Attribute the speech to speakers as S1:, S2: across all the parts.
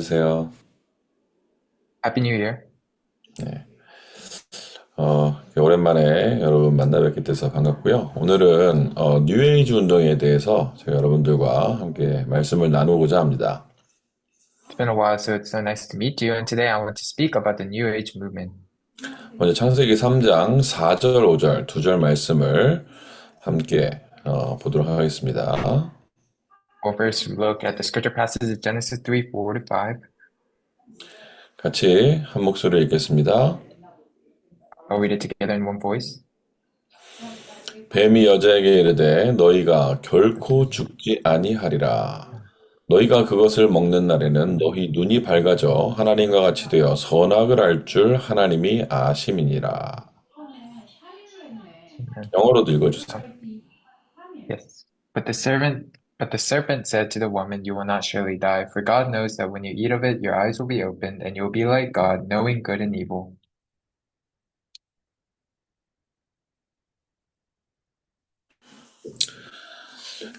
S1: 맞으세요?
S2: Happy New Year.
S1: 네. 오랜만에 여러분 만나 뵙게 돼서 반갑고요. 오늘은 뉴에이지 운동에 대해서 제가 여러분들과 함께 말씀을 나누고자 합니다.
S2: It's been a while, so it's so nice to meet you. And today I want to speak about the New Age movement.
S1: 먼저 창세기 3장 4절, 5절 두 절 말씀을 함께 보도록 하겠습니다.
S2: We'll first look at the scripture passages of Genesis 3, 4 to 5.
S1: 같이 한 목소리 읽겠습니다.
S2: I'll read it together in one voice.
S1: 뱀이 여자에게 이르되 너희가 결코 죽지 아니하리라. 너희가 그것을 먹는 날에는 너희 눈이 밝아져 하나님과 같이 되어 선악을 알 줄 하나님이 아심이니라.
S2: Amen.
S1: 영어로도 읽어주세요.
S2: Yes. But the serpent said to the woman, "You will not surely die, for God knows that when you eat of it, your eyes will be opened, and you will be like God, knowing good and evil."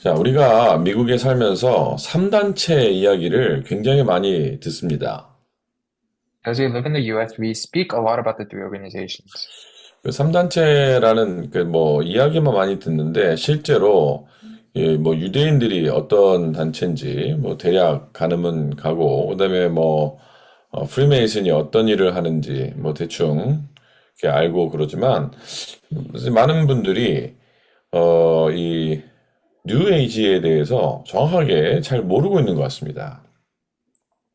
S1: 자, 우리가 미국에 살면서 3단체 이야기를 굉장히 많이 듣습니다.
S2: As we live in the US, we speak a lot about the three organizations.
S1: 그 3단체라는 그 뭐 이야기만 많이 듣는데 실제로 뭐 유대인들이 어떤 단체인지 뭐 대략 가늠은 가고 그다음에 뭐 프리메이슨이 어떤 일을 하는지 뭐 대충 이렇게 알고 그러지만 많은 분들이 이 뉴에이지에 대해서 정확하게 잘 모르고 있는 것 같습니다.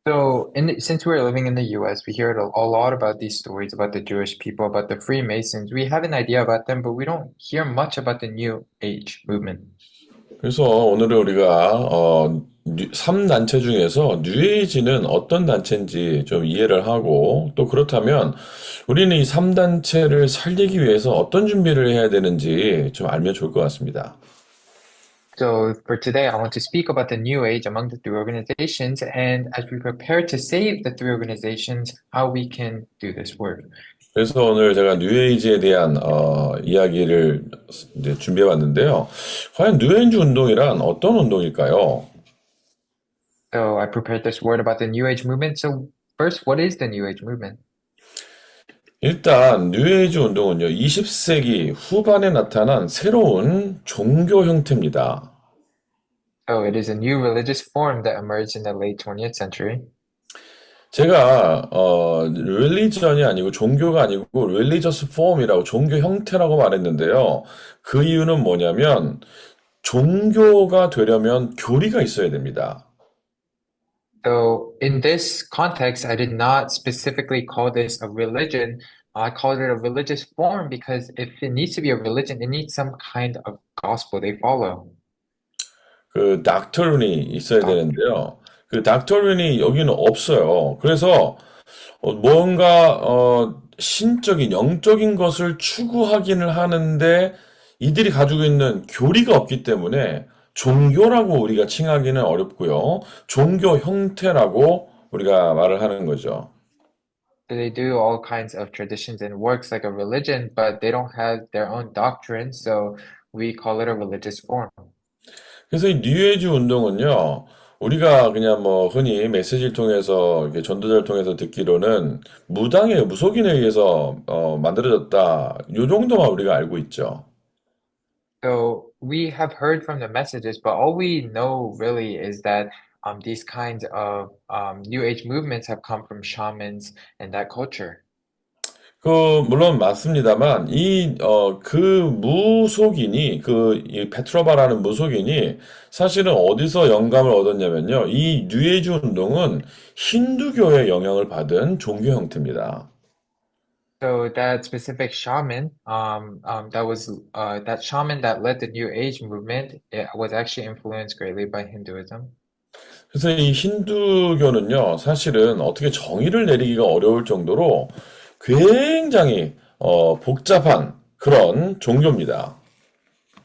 S2: Since we're living in the US, we hear a lot about these stories about the Jewish people, about the Freemasons. We have an idea about them, but we don't hear much about the New Age movement.
S1: 그래서 오늘은 우리가 3단체 중에서 뉴에이지는 어떤 단체인지 좀 이해를 하고 또 그렇다면 우리는 이 3단체를 살리기 위해서 어떤 준비를 해야 되는지 좀 알면 좋을 것 같습니다.
S2: So for today, I want to speak about the New Age among the three organizations, and as we prepare to save the three organizations, how we can do this work.
S1: 그래서 오늘 제가 뉴에이지에 대한 이야기를 이제 준비해 왔는데요. 과연 뉴에이지 운동이란 어떤 운동일까요?
S2: So I prepared this word about the New Age movement. So first, what is the New Age movement?
S1: 일단 뉴에이지 운동은요, 20세기 후반에 나타난 새로운 종교 형태입니다.
S2: So it is a new religious form that emerged in the late 20th century.
S1: 제가 릴리전이 아니고 종교가 아니고 릴리저스 폼이라고 종교 형태라고 말했는데요. 그 이유는 뭐냐면 종교가 되려면 교리가 있어야 됩니다.
S2: So in this context, I did not specifically call this a religion. I called it a religious form because if it needs to be a religion, it needs some kind of gospel they follow.
S1: 그 닥터룬이 있어야
S2: Doctrine.
S1: 되는데요. 그 닥터룬이 여기는 없어요. 그래서 뭔가 신적인 영적인 것을 추구하기는 하는데 이들이 가지고 있는 교리가 없기 때문에 종교라고 우리가 칭하기는 어렵고요. 종교 형태라고 우리가 말을 하는 거죠.
S2: So they do all kinds of traditions and works like a religion, but they don't have their own doctrine, so we call it a religious form.
S1: 그래서 이 뉴에이지 운동은요, 우리가 그냥 뭐 흔히 메시지를 통해서 이렇게 전도자를 통해서 듣기로는 무당의 무속인에 의해서 만들어졌다. 요 정도만 우리가 알고 있죠.
S2: So we have heard from the messages, but all we know really is that these kinds of New Age movements have come from shamans and that culture.
S1: 물론 맞습니다만, 그 무속인이, 이 페트로바라는 무속인이 사실은 어디서 영감을 얻었냐면요. 이 뉴에이지 운동은 힌두교의 영향을 받은 종교 형태입니다.
S2: So that specific shaman, that shaman that led the New Age movement, it was actually influenced greatly by Hinduism.
S1: 그래서 이 힌두교는요, 사실은 어떻게 정의를 내리기가 어려울 정도로 굉장히 복잡한 그런 종교입니다.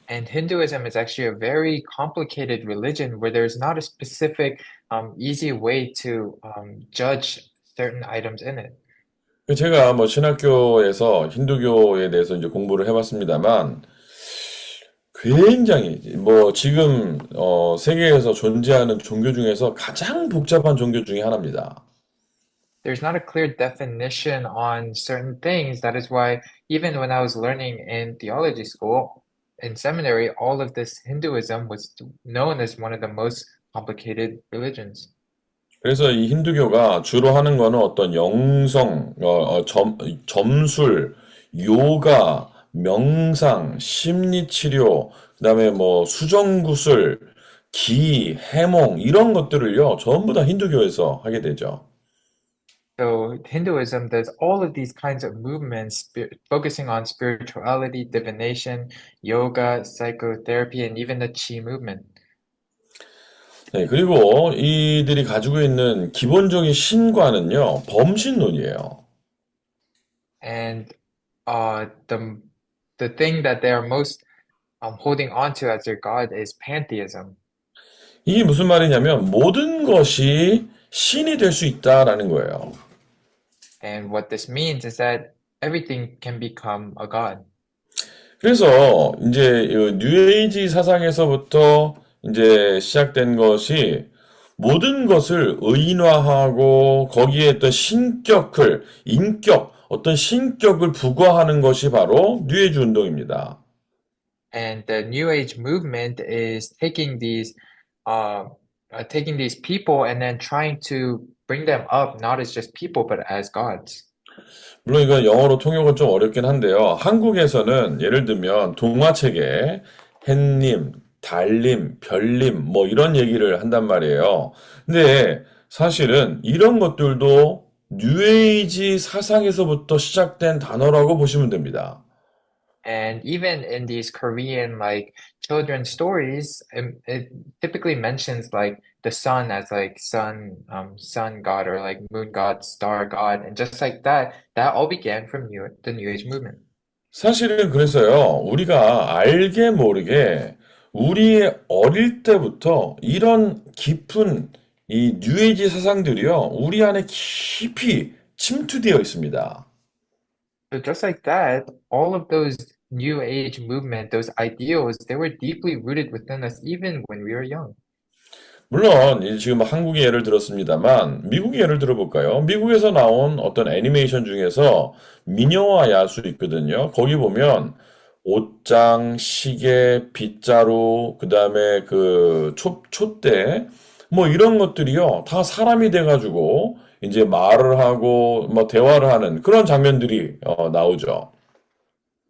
S2: And Hinduism is actually a very complicated religion where there's not a specific, easy way to judge certain items in it.
S1: 제가 뭐 신학교에서 힌두교에 대해서 이제 공부를 해봤습니다만, 굉장히 뭐 지금 세계에서 존재하는 종교 중에서 가장 복잡한 종교 중에 하나입니다.
S2: There's not a clear definition on certain things. That is why, even when I was learning in theology school, in seminary, all of this Hinduism was known as one of the most complicated religions.
S1: 그래서 이 힌두교가 주로 하는 거는 어떤 영성, 점술, 요가, 명상, 심리치료, 그다음에 뭐 수정구슬, 기, 해몽 이런 것들을요 전부 다 힌두교에서 하게 되죠.
S2: So Hinduism does all of these kinds of movements, focusing on spirituality, divination, yoga, psychotherapy, and even the Chi movement.
S1: 네, 그리고 이들이 가지고 있는 기본적인 신과는요 범신론이에요.
S2: And the thing that they are most holding on to as their god is pantheism.
S1: 이게 무슨 말이냐면 모든 것이 신이 될 수 있다라는 거예요.
S2: And what this means is that everything can become a god.
S1: 그래서 이제 이 뉴에이지 사상에서부터 이제 시작된 것이 모든 것을 의인화하고 거기에 어떤 신격을, 인격, 어떤 신격을 부과하는 것이 바로 뉴에이지 운동입니다.
S2: And the New Age movement is uh, taking these people and then trying to bring them up, not as just people, but as gods.
S1: 물론 이건 영어로 통역은 좀 어렵긴 한데요. 한국에서는 예를 들면 동화책에 햇님, 달님, 별님 뭐 이런 얘기를 한단 말이에요. 근데 사실은 이런 것들도 뉴에이지 사상에서부터 시작된 단어라고 보시면 됩니다.
S2: And even in these Korean like children's stories, it typically mentions like the sun as like sun god or like moon god, star god, and just like that, that all began from the New Age movement.
S1: 사실은 그래서요, 우리가 알게 모르게 우리의 어릴 때부터 이런 깊은 이 뉴에이지 사상들이요, 우리 안에 깊이 침투되어 있습니다.
S2: So just like that, all of those New Age movement, those ideals, they were deeply rooted within us even when we were young.
S1: 물론 이제 지금 한국의 예를 들었습니다만 미국의 예를 들어볼까요? 미국에서 나온 어떤 애니메이션 중에서 미녀와 야수 있거든요. 거기 보면 옷장, 시계, 빗자루, 그다음에 그 촛대 뭐 이런 것들이요. 다 사람이 돼가지고 이제 말을 하고 뭐 대화를 하는 그런 장면들이 나오죠.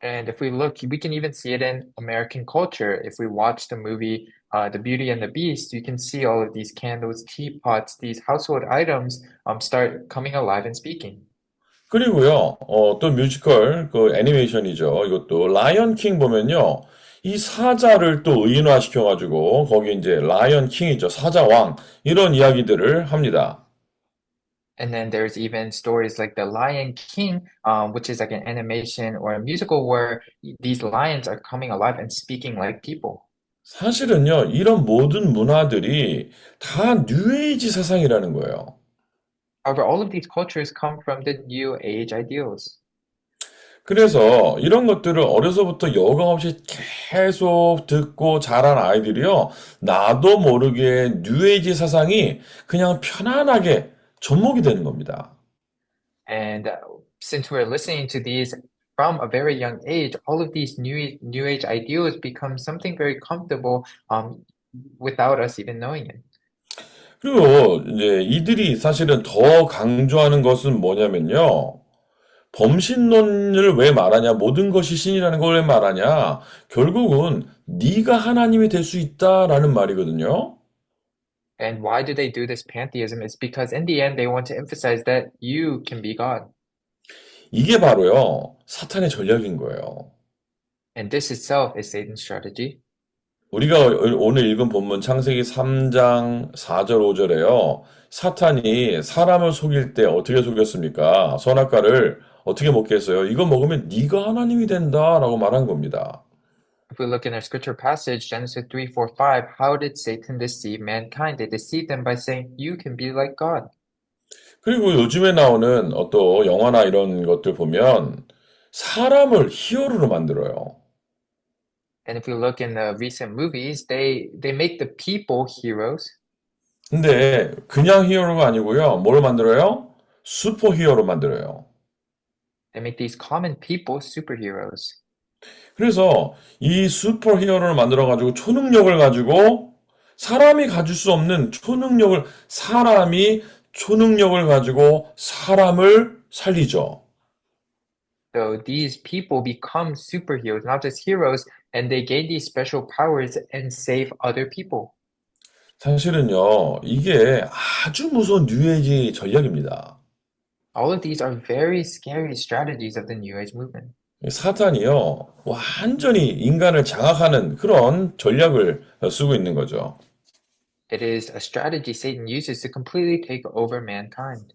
S2: And if we look, we can even see it in American culture. If we watch the movie The Beauty and the Beast, you can see all of these candles, teapots, these household items start coming alive and speaking.
S1: 그리고요, 또 뮤지컬, 그 애니메이션이죠. 이것도, 라이언 킹 보면요, 이 사자를 또 의인화 시켜가지고, 거기 이제 라이언 킹이죠. 사자왕. 이런 이야기들을 합니다.
S2: And then there's even stories like The Lion King, which is like an animation or a musical where these lions are coming alive and speaking like people.
S1: 사실은요, 이런 모든 문화들이 다 뉴에이지 사상이라는 거예요.
S2: However, all of these cultures come from the New Age ideals.
S1: 그래서 이런 것들을 어려서부터 여과 없이 계속 듣고 자란 아이들이요, 나도 모르게 뉴에이지 사상이 그냥 편안하게 접목이 되는 겁니다.
S2: And since we're listening to these from a very young age, all of these New Age ideals become something very comfortable without us even knowing it.
S1: 그리고 이제 이들이 사실은 더 강조하는 것은 뭐냐면요. 범신론을 왜 말하냐? 모든 것이 신이라는 걸 왜 말하냐? 결국은 네가 하나님이 될 수 있다라는 말이거든요.
S2: And why do they do this pantheism? It's because in the end, they want to emphasize that you can be God.
S1: 이게 바로요. 사탄의 전략인 거예요.
S2: And this itself is Satan's strategy.
S1: 우리가 오늘 읽은 본문 창세기 3장 4절 5절에요. 사탄이 사람을 속일 때 어떻게 속였습니까? 선악과를 어떻게 먹게 했어요? 이거 먹으면 네가 하나님이 된다라고 말한 겁니다.
S2: If we look in our scripture passage, Genesis 3, 4, 5, how did Satan deceive mankind? They deceived them by saying, you can be like God.
S1: 그리고 요즘에 나오는 어떤 영화나 이런 것들 보면 사람을 히어로로 만들어요.
S2: And if we look in the recent movies, they make the people heroes.
S1: 근데 그냥 히어로가 아니고요. 뭘 만들어요? 슈퍼 히어로 만들어요.
S2: They make these common people superheroes.
S1: 그래서 이 슈퍼 히어로를 만들어 가지고 초능력을 가지고 사람이 가질 수 없는 사람이 초능력을 가지고 사람을 살리죠.
S2: So these people become superheroes, not just heroes, and they gain these special powers and save other people.
S1: 사실은요, 이게 아주 무서운 뉴에이지 전략입니다.
S2: All of these are very scary strategies of the New Age movement.
S1: 사탄이요, 완전히 인간을 장악하는 그런 전략을 쓰고 있는 거죠.
S2: It is a strategy Satan uses to completely take over mankind.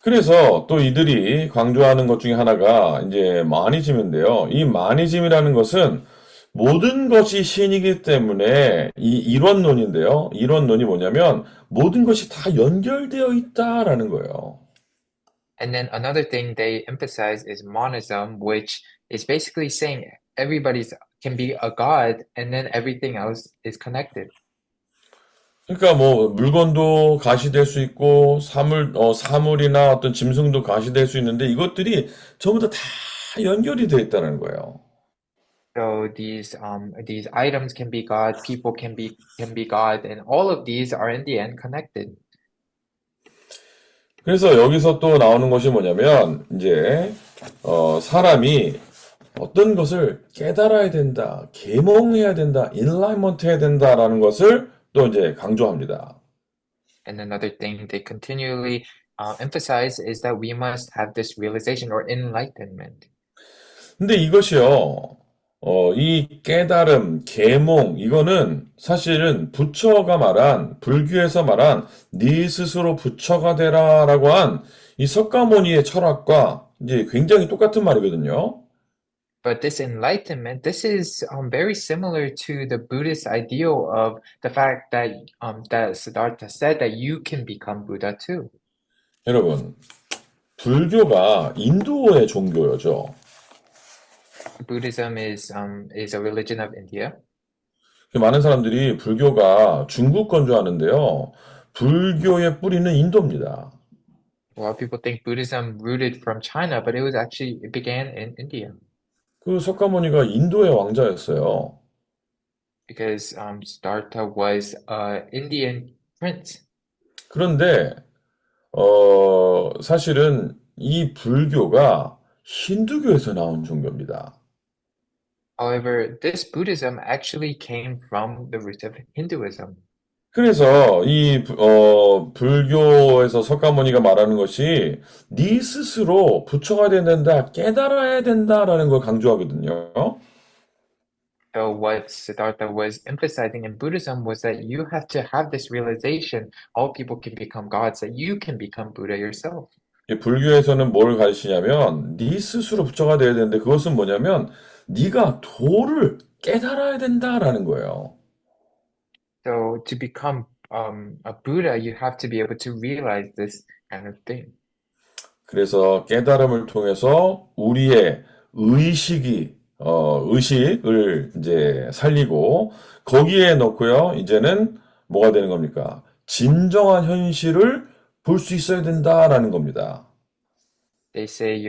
S1: 그래서 또 이들이 강조하는 것 중에 하나가 이제 마니즘인데요. 이 마니즘이라는 것은 모든 것이 신이기 때문에 이 이론론인데요. 이론론이 뭐냐면 모든 것이 다 연결되어 있다라는 거예요.
S2: And then another thing they emphasize is monism, which is basically saying everybody's can be a god and then everything else is connected.
S1: 그러니까 뭐 물건도 가시될 수 있고 사물이나 어떤 짐승도 가시될 수 있는데 이것들이 전부 다 연결이 되어 있다는 거예요.
S2: So these items can be God, people can be God, and all of these are in the end connected.
S1: 그래서 여기서 또 나오는 것이 뭐냐면 이제 사람이 어떤 것을 깨달아야 된다, 계몽해야 된다, 인라이먼트 해야 된다라는 것을 또 이제 강조합니다.
S2: And another thing they continually emphasize is that we must have this realization or enlightenment.
S1: 근데 이것이요, 이 깨달음, 계몽, 이거는 사실은 불교에서 말한 네 스스로 부처가 되라라고 한 이 석가모니의 철학과 이제 굉장히 똑같은 말이거든요.
S2: But this enlightenment, this is very similar to the Buddhist ideal of the fact that Siddhartha said that you can become Buddha too.
S1: 여러분, 불교가 인도의 종교죠.
S2: Buddhism is a religion of India.
S1: 많은 사람들이 불교가 중국 건 줄 아는데요. 불교의 뿌리는 인도입니다.
S2: A lot of people think Buddhism rooted from China, but it began in India
S1: 그 석가모니가 인도의 왕자였어요.
S2: because Siddhartha was an Indian prince.
S1: 그런데 사실은 이 불교가 힌두교에서 나온 종교입니다.
S2: However, this Buddhism actually came from the roots of Hinduism.
S1: 그래서 이 불교에서 석가모니가 말하는 것이 네 스스로 부처가 돼야 된다, 깨달아야 된다라는 걸 강조하거든요.
S2: So what Siddhartha was emphasizing in Buddhism was that you have to have this realization, all people can become gods, that you can become Buddha yourself.
S1: 이 불교에서는 뭘 가르치냐면 네 스스로 부처가 돼야 되는데 그것은 뭐냐면 네가 도를 깨달아야 된다라는 거예요.
S2: So to become a Buddha, you have to be able to realize this kind of thing.
S1: 그래서 깨달음을 통해서 우리의 의식을 이제 살리고 거기에 넣고요. 이제는 뭐가 되는 겁니까? 진정한 현실을 볼 수 있어야 된다라는 겁니다.
S2: They say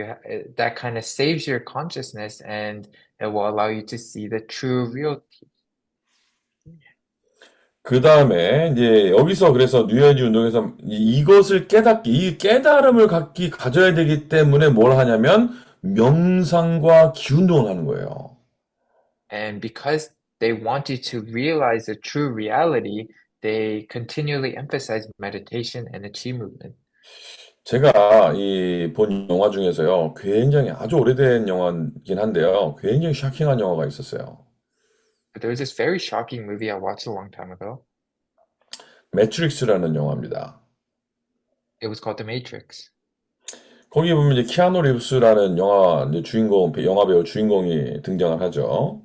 S2: that kind of saves your consciousness and it will allow you to see the true reality.
S1: 그 다음에 이제 여기서 그래서 뉴에이지 운동에서 이것을 이 깨달음을 가져야 되기 때문에 뭘 하냐면 명상과 기운동을 하는 거예요.
S2: And because they want you to realize the true reality, they continually emphasize meditation and the Qi movement.
S1: 제가 이 본 영화 중에서요, 굉장히 아주 오래된 영화이긴 한데요, 굉장히 샤킹한 영화가 있었어요.
S2: But there was this very shocking movie I watched a long time ago.
S1: 매트릭스라는 영화입니다.
S2: It was called The Matrix.
S1: 거기 보면 이제 키아누 리브스라는 영화 배우 주인공이 등장을 하죠.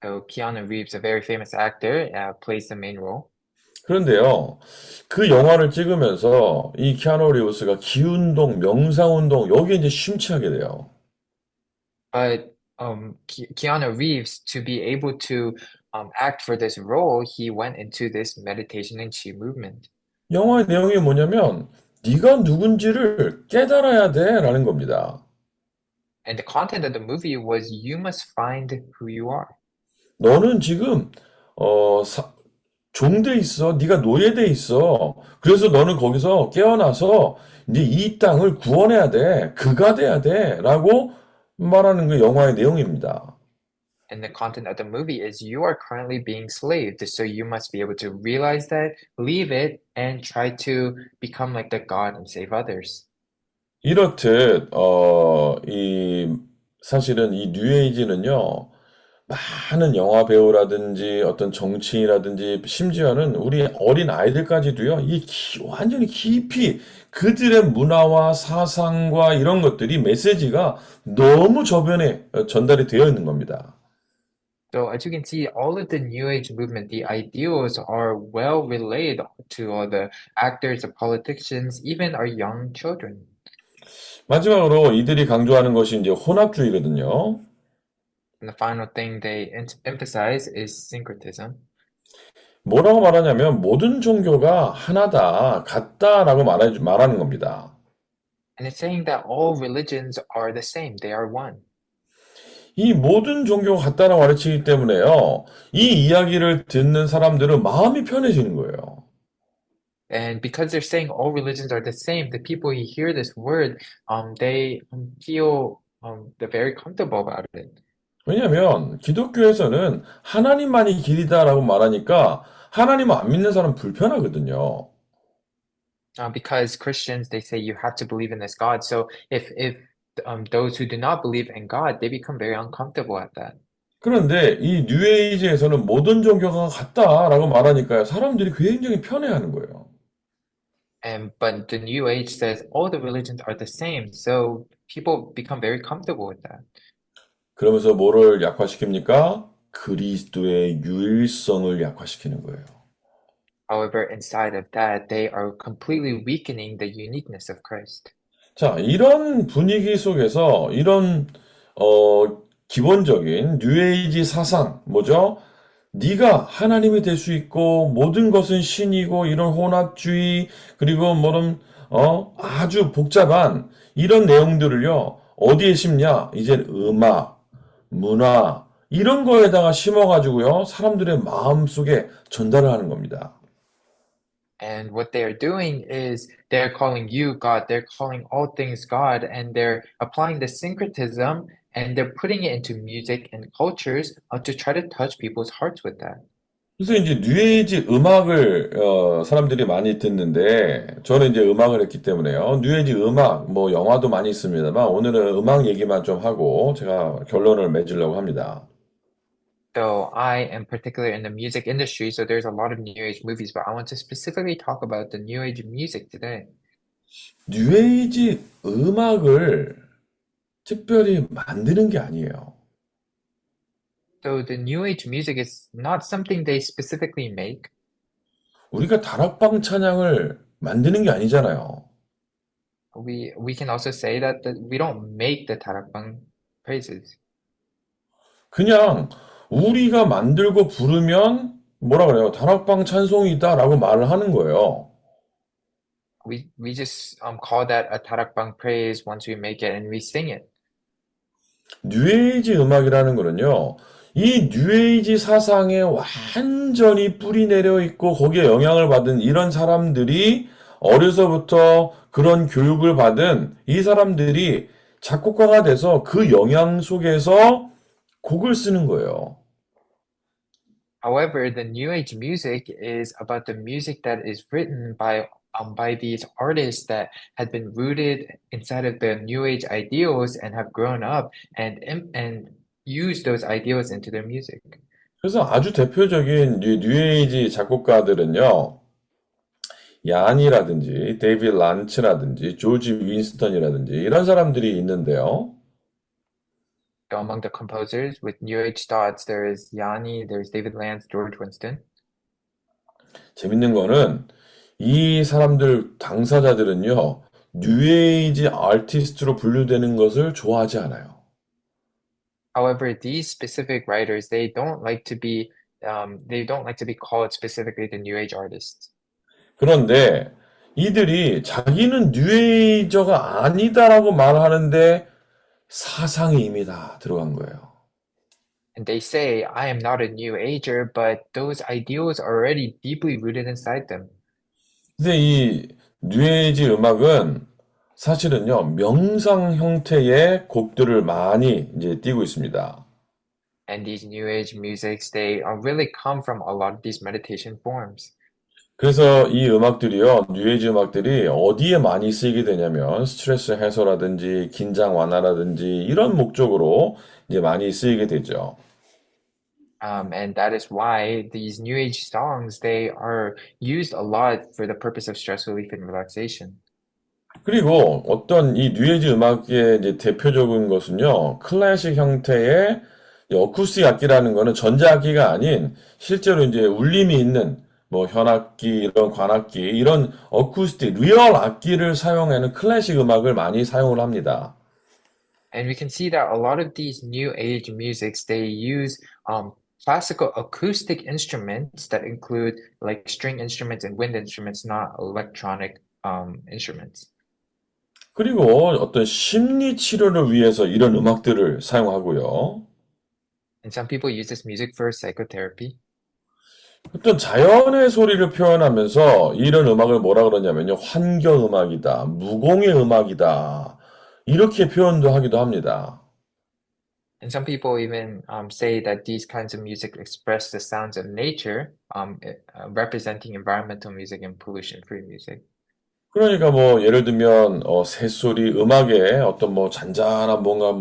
S2: So Keanu Reeves, a very famous actor, plays the main role.
S1: 그런데요, 그 영화를 찍으면서 이 키아누 리브스가 기운동, 명상운동, 여기에 이제 심취하게 돼요.
S2: But Keanu Reeves to be able to act for this role, he went into this meditation and chi movement.
S1: 영화의 내용이 뭐냐면 네가 누군지를 깨달아야 돼라는 겁니다.
S2: And the content of the movie was you must find who you are.
S1: 너는 지금 어, 사- 종돼 있어. 네가 노예돼 있어. 그래서 너는 거기서 깨어나서 이제 이 땅을 구원해야 돼. 그가 돼야 돼. 라고 말하는 그 영화의 내용입니다.
S2: And the content of the movie is you are currently being slaved, so you must be able to realize that, leave it, and try to become like the God and save others.
S1: 이렇듯 사실은 이 뉴에이지는요. 많은 영화 배우라든지 어떤 정치인이라든지 심지어는 우리 어린 아이들까지도요. 완전히 깊이 그들의 문화와 사상과 이런 것들이 메시지가 너무 저변에 전달이 되어 있는 겁니다.
S2: So as you can see, all of the New Age movement, the ideals are well relayed to all the actors, the politicians, even our young children.
S1: 마지막으로 이들이 강조하는 것이 이제 혼합주의거든요.
S2: And the final thing they emphasize is syncretism.
S1: 뭐라고 말하냐면 모든 종교가 하나다, 같다라고 말하는 겁니다.
S2: And it's saying that all religions are the same, they are one.
S1: 이 모든 종교가 같다라고 가르치기 때문에요. 이 이야기를 듣는 사람들은 마음이 편해지는 거예요.
S2: And because they're saying all religions are the same, the people who hear this word, they feel they're very comfortable about it.
S1: 왜냐하면 기독교에서는 하나님만이 길이다라고 말하니까 하나님을 안 믿는 사람 불편하거든요.
S2: Because Christians, they say you have to believe in this God. So if those who do not believe in God, they become very uncomfortable at that.
S1: 그런데 이 뉴에이지에서는 모든 종교가 같다라고 말하니까요. 사람들이 굉장히 편해하는 거예요.
S2: And but the New Age says all the religions are the same, so people become very comfortable with that.
S1: 그러면서 뭐를 약화시킵니까? 그리스도의 유일성을 약화시키는 거예요.
S2: However, inside of that, they are completely weakening the uniqueness of Christ.
S1: 자, 이런 분위기 속에서 이런 기본적인 뉴에이지 사상 뭐죠? 네가 하나님이 될 수 있고 모든 것은 신이고 이런 혼합주의 그리고 뭐는 아주 복잡한 이런 내용들을요. 어디에 심냐? 이제 음악, 문화 이런 거에다가 심어가지고요. 사람들의 마음속에 전달을 하는 겁니다.
S2: And what they are doing is they're calling you God, they're calling all things God, and they're applying the syncretism and they're putting it into music and cultures to try to touch people's hearts with that.
S1: 그래서 이제 뉴에이지 음악을 사람들이 많이 듣는데 저는 이제 음악을 했기 때문에요. 뉴에이지 음악 뭐 영화도 많이 있습니다만 오늘은 음악 얘기만 좀 하고 제가 결론을 맺으려고 합니다.
S2: So I am particular in the music industry, so there's a lot of New Age movies, but I want to specifically talk about the New Age music today.
S1: 뉴에이지 음악을 특별히 만드는 게 아니에요.
S2: So the New Age music is not something they specifically make.
S1: 우리가 다락방 찬양을 만드는 게 아니잖아요.
S2: We can also say that we don't make the Tarakbang praises.
S1: 그냥 우리가 만들고 부르면 뭐라 그래요? 다락방 찬송이다라고 말을 하는 거예요.
S2: We just call that a Tarakbang praise once we make it and we sing it.
S1: 뉴에이지 음악이라는 거는요, 이 뉴에이지 사상에 완전히 뿌리 내려 있고 거기에 영향을 받은 이런 사람들이 어려서부터 그런 교육을 받은 이 사람들이 작곡가가 돼서 그 영향 속에서 곡을 쓰는 거예요.
S2: However, the New Age music is about the music that is written by these artists that had been rooted inside of the New Age ideals and have grown up and use those ideals into their music.
S1: 그래서 아주 대표적인 뉴에이지 작곡가들은요, 얀이라든지 데이비드 란츠라든지 조지 윈스턴이라든지 이런 사람들이 있는데요.
S2: So among the composers with New Age thoughts, there is Yanni, there's David Lance, George Winston.
S1: 재밌는 거는 이 사람들 당사자들은요, 뉴에이지 아티스트로 분류되는 것을 좋아하지 않아요.
S2: However, these specific writers, they don't like to be called specifically the New Age artists.
S1: 그런데 이들이 자기는 뉴에이저가 아니다라고 말하는데 사상이 이미 다 들어간 거예요.
S2: And they say, I am not a New Ager, but those ideals are already deeply rooted inside them.
S1: 근데 이 뉴에이지 음악은 사실은요, 명상 형태의 곡들을 많이 이제 띄고 있습니다.
S2: And these New Age musics, they really come from a lot of these meditation forms.
S1: 그래서 이 음악들이요, 뉴에이지 음악들이 어디에 많이 쓰이게 되냐면 스트레스 해소라든지 긴장 완화라든지 이런 목적으로 이제 많이 쓰이게 되죠.
S2: And that is why these New Age songs, they are used a lot for the purpose of stress relief and relaxation.
S1: 그리고 어떤 이 뉴에이지 음악의 이제 대표적인 것은요, 클래식 형태의 이 어쿠스틱 악기라는 거는 전자악기가 아닌 실제로 이제 울림이 있는 뭐 현악기, 이런 관악기, 이런 어쿠스틱, 리얼 악기를 사용하는 클래식 음악을 많이 사용을 합니다.
S2: And we can see that a lot of these New Age musics, they use classical acoustic instruments that include like string instruments and wind instruments, not electronic instruments.
S1: 그리고 어떤 심리 치료를 위해서 이런 음악들을 사용하고요.
S2: And some people use this music for psychotherapy.
S1: 어떤 자연의 소리를 표현하면서 이런 음악을 뭐라 그러냐면요. 환경 음악이다, 무공의 음악이다. 이렇게 표현도 하기도 합니다.
S2: And some people even say that these kinds of music express the sounds of nature, representing environmental music and pollution-free music.
S1: 그러니까 뭐 예를 들면 새소리 음악에 어떤 뭐 잔잔한 뭔가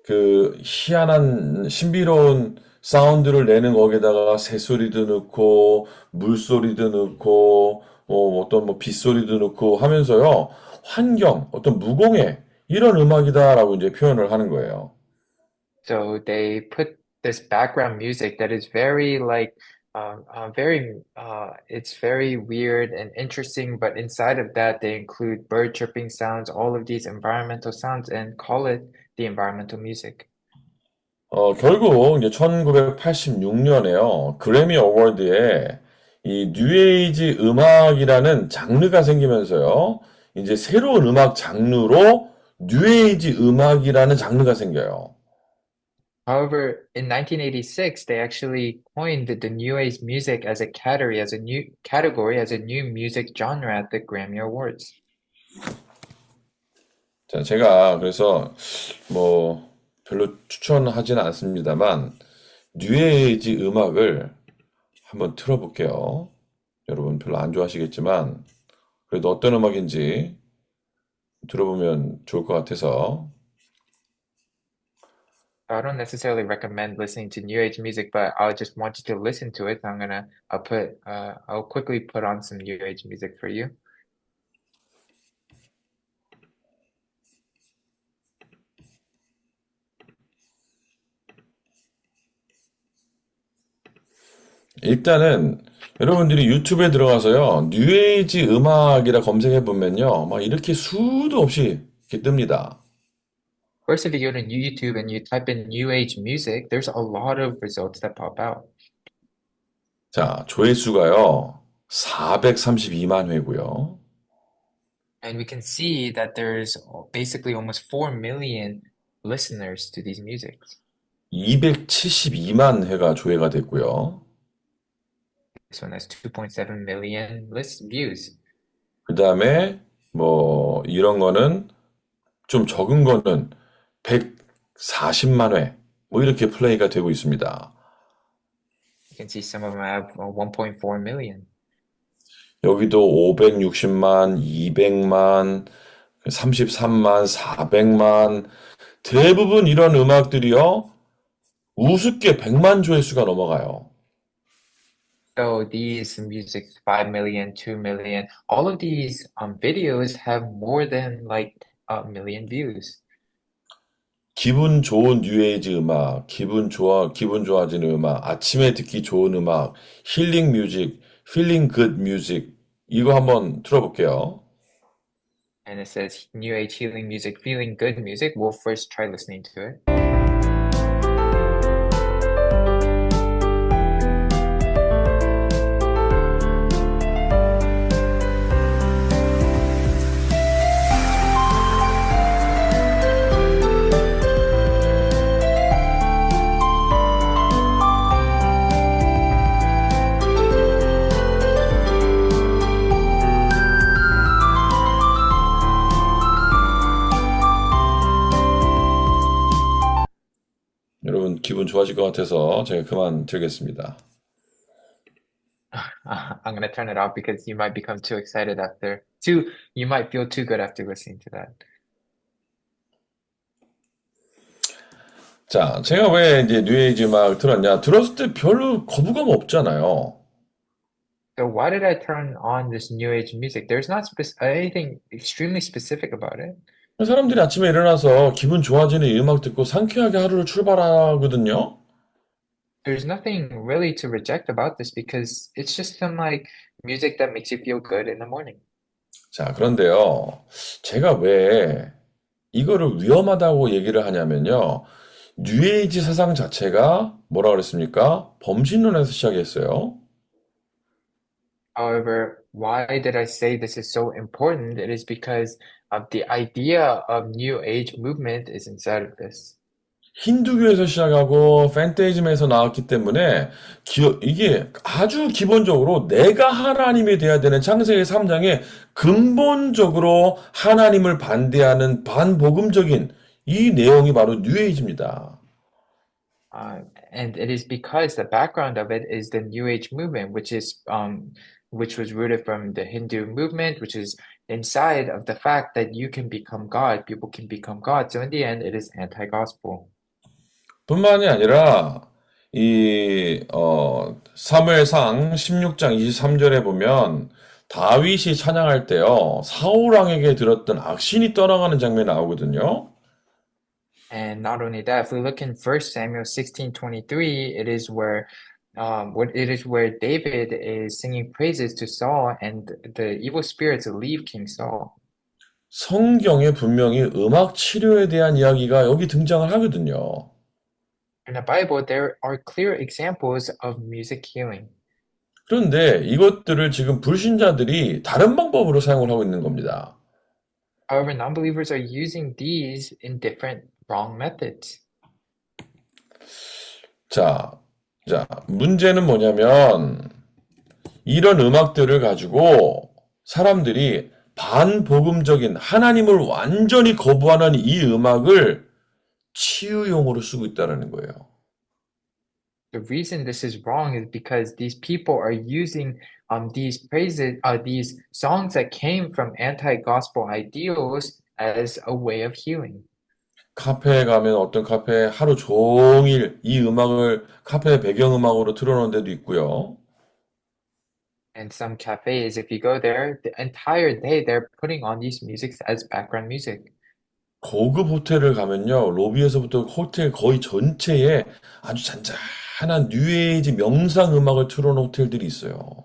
S1: 그 희한한 신비로운 사운드를 내는 거기다가 새소리도 넣고 물소리도 넣고 어떤 뭐 빗소리도 넣고 하면서요. 환경, 어떤 무공해 이런 음악이다라고 이제 표현을 하는 거예요.
S2: So they put this background music that is very it's very weird and interesting, but inside of that, they include bird chirping sounds, all of these environmental sounds, and call it the environmental music.
S1: 결국 이제 1986년에요. 그래미 어워드에 이 뉴에이지 음악이라는 장르가 생기면서요. 이제 새로운 음악 장르로 뉴에이지 음악이라는 장르가 생겨요.
S2: However, in 1986, they actually coined the New Age music as a category, as a new music genre at the Grammy Awards.
S1: 자, 제가 그래서 뭐 별로 추천하지는 않습니다만 뉴에이지 음악을 한번 틀어볼게요. 여러분 별로 안 좋아하시겠지만 그래도 어떤 음악인지 들어보면 좋을 것 같아서
S2: I don't necessarily recommend listening to New Age music, but I just want you to listen to it. So I'll quickly put on some New Age music for you.
S1: 일단은 여러분들이 유튜브에 들어가서요, 뉴에이지 음악이라 검색해 보면요, 막 이렇게 수도 없이 이렇게 뜹니다.
S2: First, if you go to YouTube and you type in New Age music, there's a lot of results that pop out.
S1: 자, 조회수가요, 432만 회고요.
S2: And we can see that there's basically almost 4 million listeners to these musics.
S1: 272만 회가 조회가 됐고요.
S2: This one has 2.7 million list views.
S1: 그 다음에 뭐 이런 거는 좀 적은 거는 140만 회, 뭐 이렇게 플레이가 되고 있습니다.
S2: You can see some of them have 1.4 million.
S1: 여기도 560만, 200만, 33만, 400만. 대부분 이런 음악들이요, 우습게 100만 조회수가 넘어가요.
S2: So these music, 5 million, 2 million, all of these videos have more than like a million views.
S1: 기분 좋은 뉴에이지 음악, 기분 좋아지는 음악, 아침에 듣기 좋은 음악, 힐링 뮤직, 필링 굿 뮤직. 이거 한번 틀어볼게요.
S2: And it says New Age healing music, feeling good music. We'll first try listening to it.
S1: 좋아질 것 같아서 제가 그만 들겠습니다.
S2: I'm gonna turn it off because you might become too excited after too you might feel too good after listening to that.
S1: 자, 제가 왜 이제 뉴에이지 음악 들었냐? 들었을 때 별로 거부감 없잖아요.
S2: So why did I turn on this new age music? There's not anything extremely specific about it.
S1: 사람들이 아침에 일어나서 기분 좋아지는 이 음악 듣고 상쾌하게 하루를 출발하거든요.
S2: There's nothing really to reject about this because it's just some like music that makes you feel good in the morning.
S1: 자, 그런데요. 제가 왜 이거를 위험하다고 얘기를 하냐면요. 뉴에이지 사상 자체가 뭐라 그랬습니까? 범신론에서 시작했어요.
S2: However, why did I say this is so important? It is because of the idea of new age movement is inside of this.
S1: 힌두교에서 시작하고 판테이즘에서 나왔기 때문에 이게 아주 기본적으로 내가 하나님이 돼야 되는 창세기 3장에 근본적으로 하나님을 반대하는 반복음적인 이 내용이 바로 뉴에이지입니다.
S2: Uh, and it is because the background of it is the New Age movement, which was rooted from the Hindu movement, which is inside of the fact that you can become God, people can become God. So in the end, it is anti-gospel.
S1: 뿐만이 아니라 사무엘상 16장 23절에 보면 다윗이 찬양할 때요. 사울 왕에게 들었던 악신이 떠나가는 장면이 나오거든요.
S2: And not only that, if we look in First Samuel 16:23, it is where David is singing praises to Saul, and the evil spirits leave King Saul.
S1: 성경에 분명히 음악 치료에 대한 이야기가 여기 등장을 하거든요.
S2: In the Bible, there are clear examples of music healing.
S1: 그런데 이것들을 지금 불신자들이 다른 방법으로 사용을 하고 있는 겁니다.
S2: However, non-believers are using these in different wrong methods.
S1: 자, 문제는 뭐냐면 이런 음악들을 가지고 사람들이 반복음적인 하나님을 완전히 거부하는 이 음악을 치유용으로 쓰고 있다는 거예요.
S2: The reason this is wrong is because these people are using these songs that came from anti-gospel ideals as a way of healing.
S1: 카페에 가면 어떤 카페에 하루 종일 이 음악을 카페 배경음악으로 틀어놓은 데도 있고요.
S2: And some cafes, if you go there, the entire day they're putting on these musics as background music.
S1: 고급 호텔을 가면요, 로비에서부터 호텔 거의 전체에 아주 잔잔한 뉴에이지 명상 음악을 틀어놓은 호텔들이 있어요.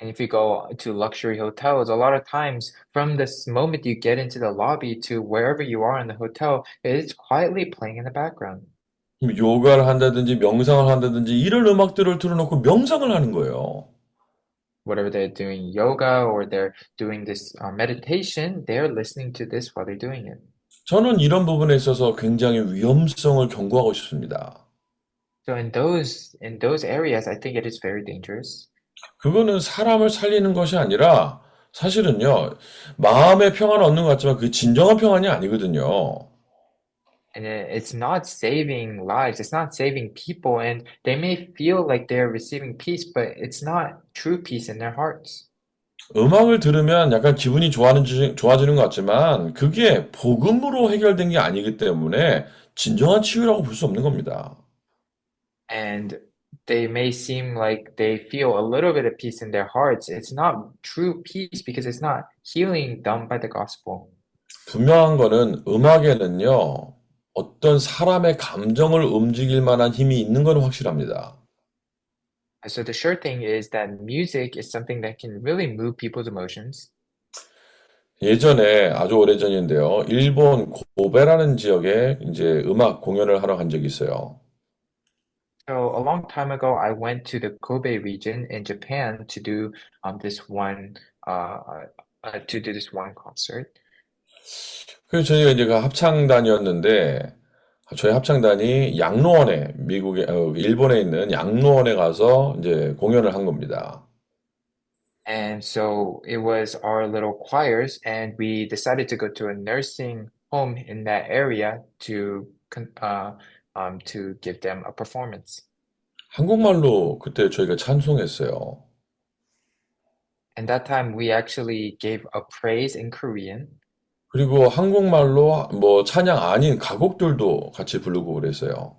S2: And if you go to luxury hotels, a lot of times from this moment you get into the lobby to wherever you are in the hotel, it's quietly playing in the background.
S1: 요가를 한다든지 명상을 한다든지 이런 음악들을 틀어놓고 명상을 하는 거예요.
S2: Whatever they're doing yoga or they're doing this meditation, they're listening to this while they're doing it.
S1: 저는 이런 부분에 있어서 굉장히 위험성을 경고하고 싶습니다.
S2: So in those areas, I think it is very dangerous.
S1: 그거는 사람을 살리는 것이 아니라 사실은요, 마음의 평안을 얻는 것 같지만 그 진정한 평안이 아니거든요.
S2: And it's not saving lives, it's not saving people, and they may feel like they're receiving peace, but it's not true peace in their hearts.
S1: 음악을 들으면 약간 기분이 좋아지는 것 같지만 그게 복음으로 해결된 게 아니기 때문에 진정한 치유라고 볼 수 없는 겁니다.
S2: And they may seem like they feel a little bit of peace in their hearts. It's not true peace because it's not healing done by the gospel.
S1: 분명한 거는 음악에는요, 어떤 사람의 감정을 움직일 만한 힘이 있는 건 확실합니다.
S2: So the sure thing is that music is something that can really move people's emotions.
S1: 예전에 아주 오래전인데요. 일본 고베라는 지역에 이제 음악 공연을 하러 간 적이 있어요.
S2: So a long time ago, I went to the Kobe region in Japan to do uh, this one concert.
S1: 그래서 저희가 이제 그 합창단이었는데 저희 합창단이 양로원에 일본에 있는 양로원에 가서 이제 공연을 한 겁니다.
S2: And so it was our little choirs, and we decided to go to a nursing home in that area to to give them a performance.
S1: 한국말로 그때 저희가 찬송했어요.
S2: And that time we actually gave a praise in Korean.
S1: 그리고 한국말로 뭐 찬양 아닌 가곡들도 같이 부르고 그랬어요.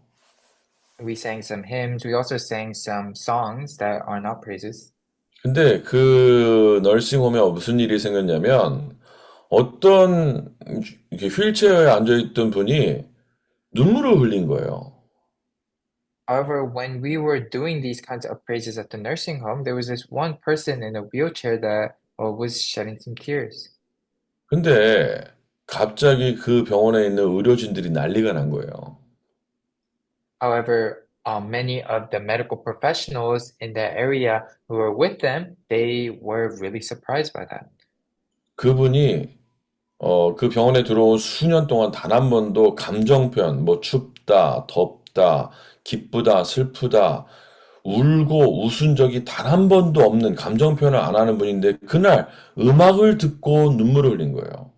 S2: We sang some hymns. We also sang some songs that are not praises.
S1: 근데 그 널싱홈에 무슨 일이 생겼냐면 어떤 이렇게 휠체어에 앉아있던 분이 눈물을 흘린 거예요.
S2: However, when we were doing these kinds of praises at the nursing home, there was this one person in a wheelchair that was shedding some tears.
S1: 근데 갑자기 그 병원에 있는 의료진들이 난리가 난 거예요.
S2: However, many of the medical professionals in that area who were with them, they were really surprised by that.
S1: 그분이 그 병원에 들어온 수년 동안 단 한 번도 감정 표현, 뭐 춥다, 덥다, 기쁘다, 슬프다, 울고 웃은 적이 단 한 번도 없는 감정 표현을 안 하는 분인데 그날 음악을 듣고 눈물을 흘린 거예요.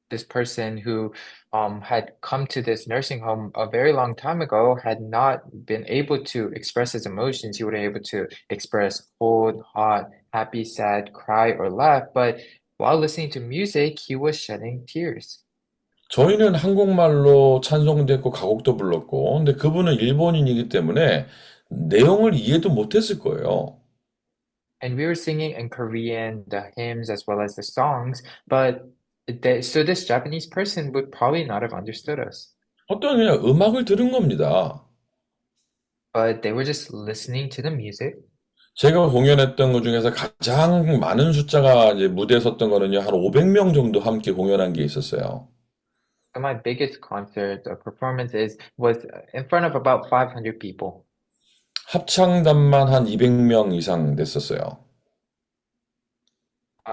S2: This person who had come to this nursing home a very long time ago had not been able to express his emotions. He wasn't able to express cold, hot, happy, sad, cry, or laugh. But while listening to music, he was shedding tears.
S1: 저희는 한국말로 찬송도 했고 가곡도 불렀고 근데 그분은 일본인이기 때문에 내용을 이해도 못했을 거예요.
S2: And we were singing in Korean, the hymns as well as the songs, but so this Japanese person would probably not have understood us.
S1: 어떤 그냥 음악을 들은 겁니다.
S2: But they were just listening to the music.
S1: 제가 공연했던 것 중에서 가장 많은 숫자가 이제 무대에 섰던 거는요, 한 500명 정도 함께 공연한 게 있었어요.
S2: So my biggest concert performance was in front of about 500 people.
S1: 합창단만 한 200명 이상 됐었어요.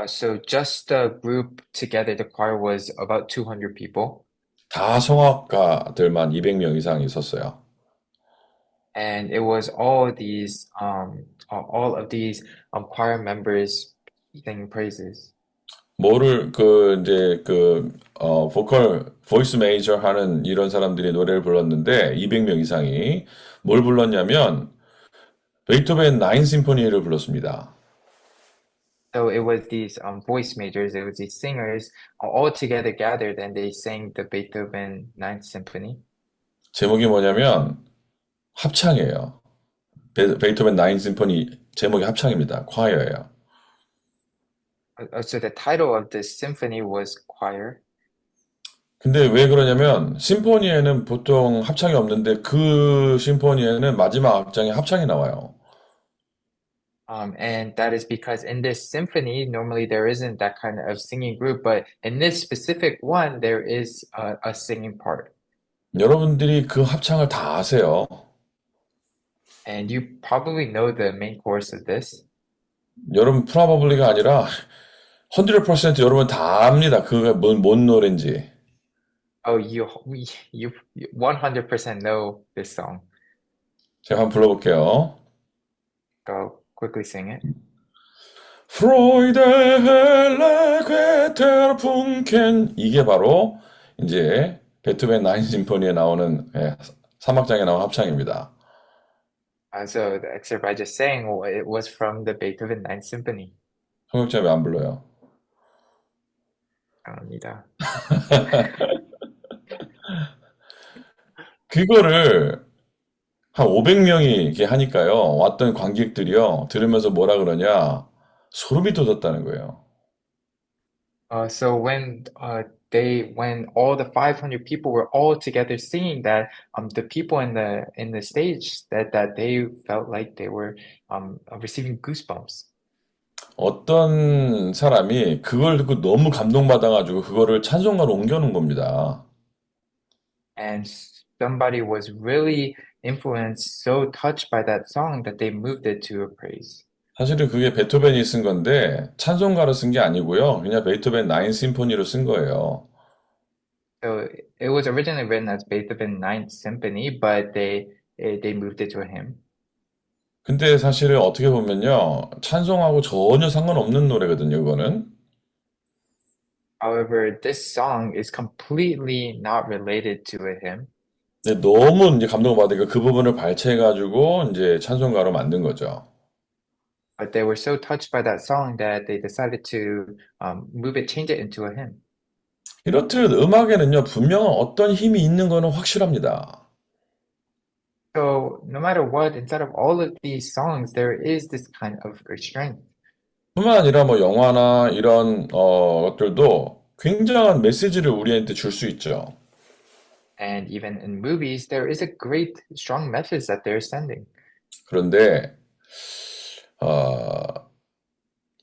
S2: So just the group together, the choir was about 200 people.
S1: 다 성악가들만 200명 이상 있었어요.
S2: And it was all of these choir members singing praises.
S1: 보컬, 보이스 메이저 하는 이런 사람들이 노래를 불렀는데, 200명 이상이 뭘 불렀냐면, 베이토벤 9 심포니를 불렀습니다.
S2: So it was these voice majors, it was these singers all together gathered and they sang the Beethoven Ninth Symphony.
S1: 제목이 뭐냐면, 합창이에요. 베이토벤 9 심포니 제목이 합창입니다. 콰이어예요.
S2: So the title of this symphony was choir.
S1: 근데 왜 그러냐면 심포니에는 보통 합창이 없는데 그 심포니에는 마지막 악장에 합창이 나와요.
S2: And that is because in this symphony, normally there isn't that kind of singing group, but in this specific one, there is a singing part.
S1: 여러분들이 그 합창을 다 아세요.
S2: And you probably know the main chorus of this.
S1: 여러분 프로바블리가 아니라 100% 여러분 다 압니다. 그게 뭔 노래인지.
S2: Oh, you 100% know this song.
S1: 제가 한번 불러볼게요.
S2: Go quickly sing it.
S1: 프로이데 헬레 퀘테르 푼켄 이게 바로 이제 베토벤 9 심포니에 나오는 3악장에 나온 합창입니다.
S2: So the excerpt I just sang, it was from the Beethoven Ninth Symphony.
S1: 성역자 왜 안 불러요?
S2: 감사합니다.
S1: 그거를 한 500명이 이렇게 하니까요. 왔던 관객들이요. 들으면서 뭐라 그러냐. 소름이 돋았다는 거예요.
S2: So when all the 500 people were all together singing that, the people in the stage that they felt like they were receiving goosebumps.
S1: 어떤 사람이 그걸 듣고 너무 감동받아가지고 그거를 찬송가로 옮겨놓은 겁니다.
S2: And somebody was really influenced, so touched by that song that they moved it to a praise.
S1: 사실은 그게 베토벤이 쓴 건데 찬송가로 쓴 게 아니고요. 그냥 베토벤 9 심포니로 쓴 거예요.
S2: So it was originally written as Beethoven Ninth Symphony, but they moved it to a hymn.
S1: 근데 사실은 어떻게 보면요. 찬송하고 전혀 상관없는 노래거든요, 그거는.
S2: However, this song is completely not related to a hymn.
S1: 근데 너무 이제 감동을 받으니까 그 부분을 발췌해가지고 이제 찬송가로 만든 거죠.
S2: But they were so touched by that song that they decided to move it, change it into a hymn.
S1: 이렇듯 음악에는요, 분명한 어떤 힘이 있는 거는 확실합니다.
S2: So no matter what, inside of all of these songs, there is this kind of restraint.
S1: 뿐만 아니라 뭐 영화나 이런 것들도 굉장한 메시지를 우리한테 줄 수 있죠.
S2: And even in movies, there is a great, strong message that they're sending.
S1: 그런데 어,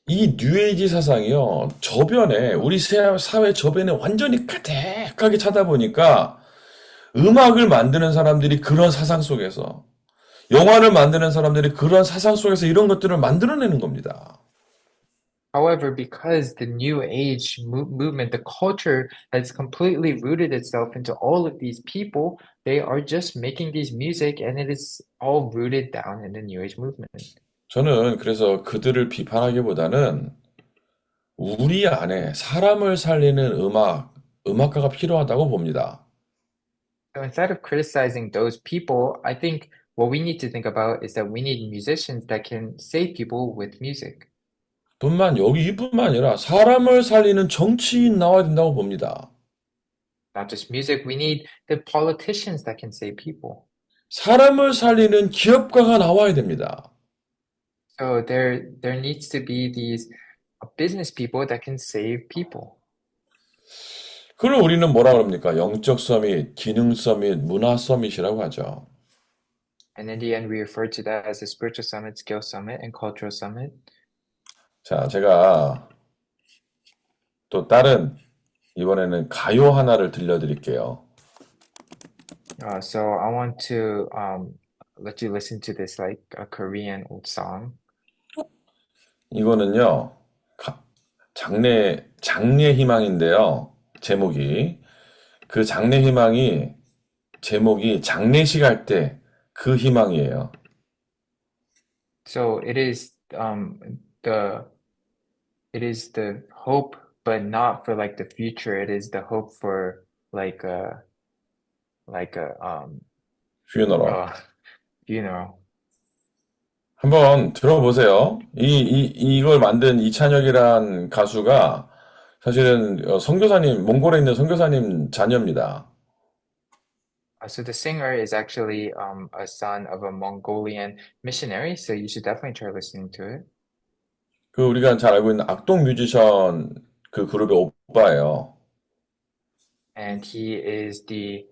S1: 이 뉴에이지 사상이요, 저변에 우리 사회 저변에 완전히 가득하게 차다 보니까 음악을 만드는 사람들이 그런 사상 속에서, 영화를 만드는 사람들이 그런 사상 속에서 이런 것들을 만들어내는 겁니다.
S2: However, because the new age movement, the culture has completely rooted itself into all of these people, they are just making these music and it is all rooted down in the new age movement.
S1: 저는 그래서 그들을 비판하기보다는 우리 안에 사람을 살리는 음악가가 필요하다고 봅니다.
S2: So instead of criticizing those people, I think what we need to think about is that we need musicians that can save people with music.
S1: 이뿐만 아니라 사람을 살리는 정치인 나와야 된다고 봅니다.
S2: Not just music, we need the politicians that can save people.
S1: 사람을 살리는 기업가가 나와야 됩니다.
S2: So there needs to be these business people that can save people.
S1: 그걸 우리는 뭐라 그럽니까? 영적 서밋, 기능 서밋, 문화 서밋이라고 하죠.
S2: And in the end, we refer to that as the spiritual summit, skill summit, and cultural summit.
S1: 자, 제가 또 다른 이번에는 가요 하나를 들려드릴게요.
S2: So I want to let you listen to this like a Korean old song.
S1: 이거는요, 장래 희망인데요. 제목이. 그 장래 희망이, 제목이 장례식 할 때 그 희망이에요.
S2: So it is the hope, but not for like the future. It is the hope for like a
S1: 퓨너럴.
S2: funeral.
S1: 한번 들어보세요. 이걸 만든 이찬혁이란 가수가 사실은 몽골에 있는 선교사님 자녀입니다.
S2: So the singer is actually a son of a Mongolian missionary, so you should definitely try listening to it.
S1: 그 우리가 잘 알고 있는 악동 뮤지션 그 그룹의 오빠예요.
S2: And he is the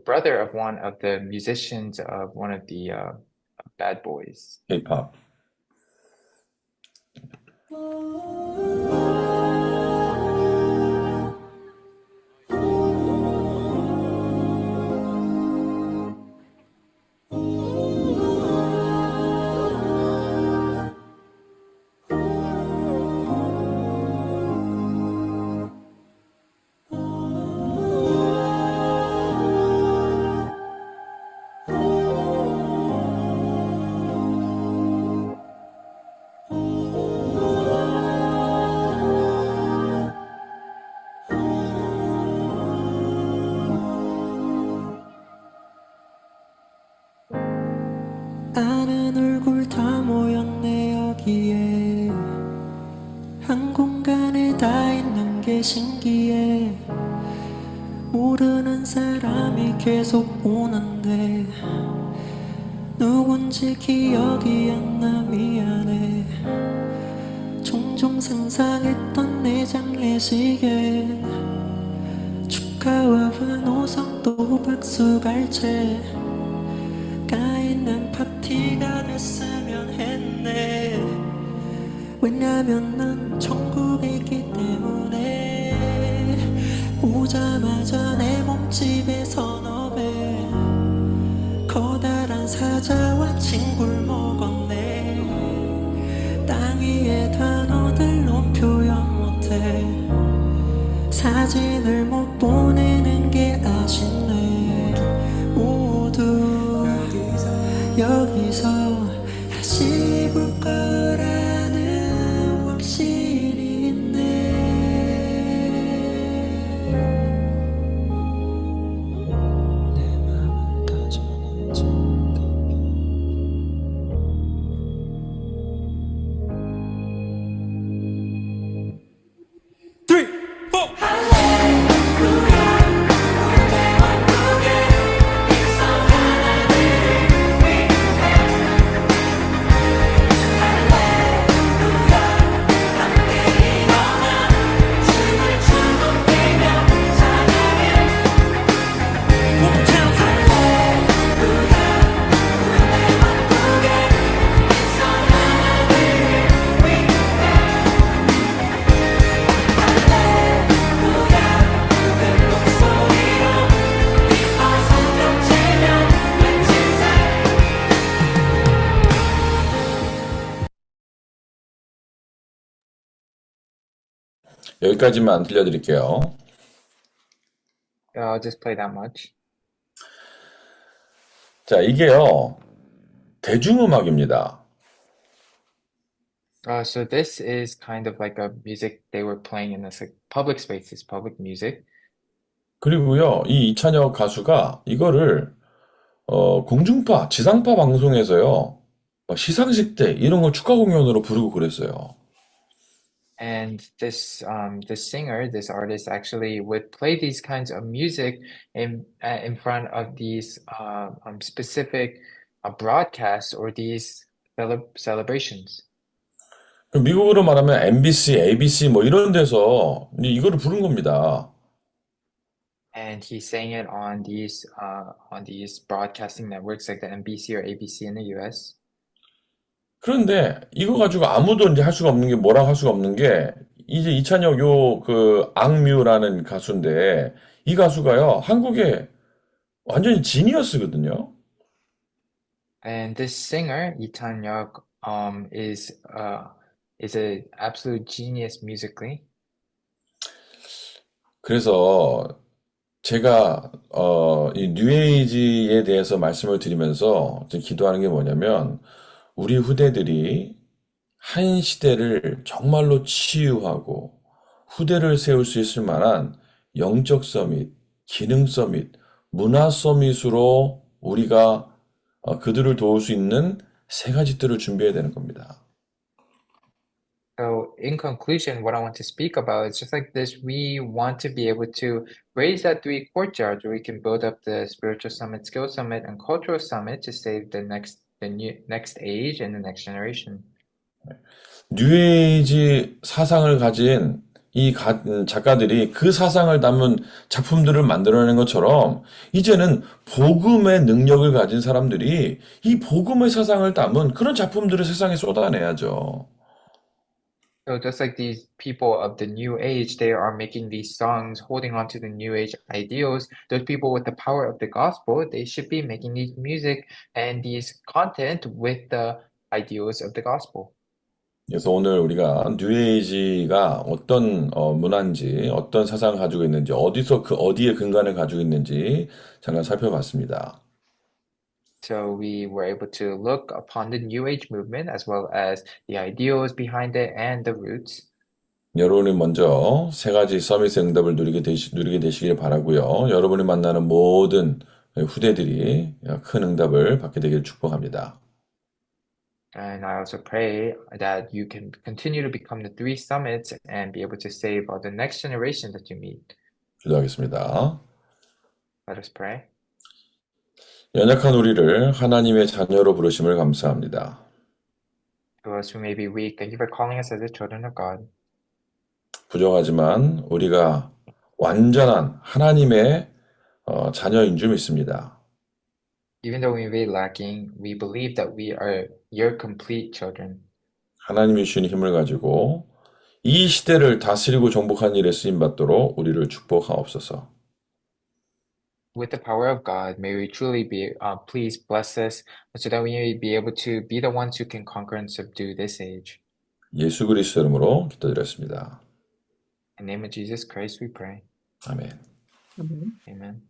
S2: brother of one of the musicians of one of the Bad Boys.
S1: K-pop.
S3: 아는 얼굴 다 모였네 여기에 한 공간에 다 있는 게 신기해 모르는 사람이 계속 오는데 누군지 기억이 안 나 미안해 종종 상상했던 내 장례식에 축하와 환호성 또 박수갈채 있는 파티가 됐으면 했네 왜냐면 난 천국에 있기 때문에 오자마자 내 몸집에 서너 배 커다란 사자와 친구를 먹었네 땅 위의 단어들로 표현 못해 사진을 못 보내는 게 아쉽네 모두 여기서 다시 볼 거라는 확실히 있네 내 맘은
S1: 여기까지만 들려드릴게요.
S2: I'll just play that much.
S1: 자, 이게요, 대중음악입니다.
S2: So this is kind of like a music they were playing in this like public spaces, public music.
S1: 그리고요, 이 이찬혁 가수가 이거를, 공중파, 지상파 방송에서요, 막 시상식 때 이런 걸 축하 공연으로 부르고 그랬어요.
S2: And this singer, this artist actually would play these kinds of music in front of these specific broadcasts or these celebrations.
S1: 미국으로 말하면 MBC, ABC 뭐 이런 데서 이거를 부른 겁니다.
S2: And he sang it on these broadcasting networks like the NBC or ABC in the US.
S1: 그런데 이거 가지고 아무도 이제 할 수가 없는 게 뭐라고 할 수가 없는 게 이제 이찬혁 요 그 악뮤라는 가수인데 이 가수가요 한국에 완전히 지니어스거든요.
S2: And this singer, Lee Chan-hyuk, is a absolute genius musically.
S1: 그래서 제가 이 뉴에이지에 대해서 말씀을 드리면서 지금 기도하는 게 뭐냐면 우리 후대들이 한 시대를 정말로 치유하고 후대를 세울 수 있을 만한 영적 서밋, 기능 서밋, 문화 서밋으로 우리가 그들을 도울 수 있는 세 가지 뜰을 준비해야 되는 겁니다.
S2: So, in conclusion, what I want to speak about is just like this, we want to be able to raise that three courtyards where we can build up the spiritual summit, skill summit, and cultural summit to save the next age and the next generation.
S1: 뉴에이지 사상을 가진 이 작가들이 그 사상을 담은 작품들을 만들어낸 것처럼 이제는 복음의 능력을 가진 사람들이 이 복음의 사상을 담은 그런 작품들을 세상에 쏟아내야죠.
S2: So just like these people of the new age, they are making these songs holding on to the new age ideals. Those people with the power of the gospel, they should be making these music and these content with the ideals of the gospel.
S1: 그래서 오늘 우리가 뉴에이지가 어떤 문화인지, 어떤 사상을 가지고 있는지, 어디에 근간을 가지고 있는지 잠깐 살펴봤습니다.
S2: So we were able to look upon the new age movement as well as the ideals behind it and the roots.
S1: 여러분이 먼저 세 가지 서밋의 응답을 누리게 되시길 바라고요. 여러분이 만나는 모든 후대들이 큰 응답을 받게 되기를 축복합니다.
S2: And I also pray that you can continue to become the three summits and be able to save all the next generation that you meet.
S1: 기도하겠습니다.
S2: Let us pray.
S1: 연약한 우리를 하나님의 자녀로 부르심을 감사합니다.
S2: To us who may be weak, thank you for calling us as the children of God.
S1: 부족하지만 우리가 완전한 하나님의 자녀인 줄 믿습니다.
S2: Even though we may be lacking, we believe that we are your complete children.
S1: 하나님이 주신 힘을 가지고 이 시대를 다스리고 정복하는 일에 쓰임받도록 우리를 축복하옵소서.
S2: With the power of God, may we truly be, please bless us so that we may be able to be the ones who can conquer and subdue this age.
S1: 예수 그리스도 이름으로 기도드렸습니다.
S2: In the name of Jesus Christ, we pray.
S1: 아멘.
S2: Amen.